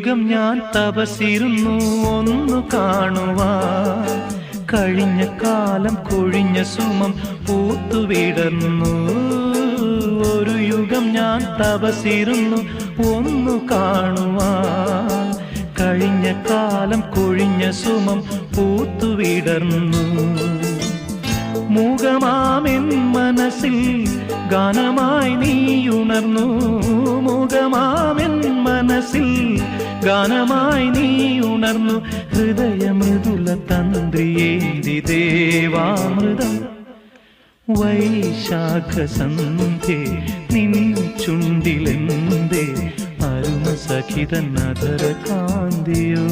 യുഗം ഞാൻ തപസിരുന്നു ഒന്നു കാണുവാൻ. കഴിഞ്ഞ കാലം കൊഴിഞ്ഞ സുമം പൂത്തുവിടർന്നു. ഒരു യുഗം ഞാൻ തപസിരുന്നു ഒന്നു കാണുവാൻ. കഴിഞ്ഞ കാലം കൊഴിഞ്ഞ സുമം പൂത്തുവിടർന്നു. മൂകമാമെൻ മനസ്സിൽ ഗാനമായി നീയുണർന്നു. മൂകമാമെൻ മനസ്സിൽ ഗാനമായി നീയുണർന്നു. ഹൃദയമൃദുല തന്ത്രിയേന്തി ദേവാമൃതം. വൈശാഖ സന്ധ്യേ നിൻ ചുണ്ടിലെന്തേ അരുണ സഖിതൻ അധര കാന്തിയോ.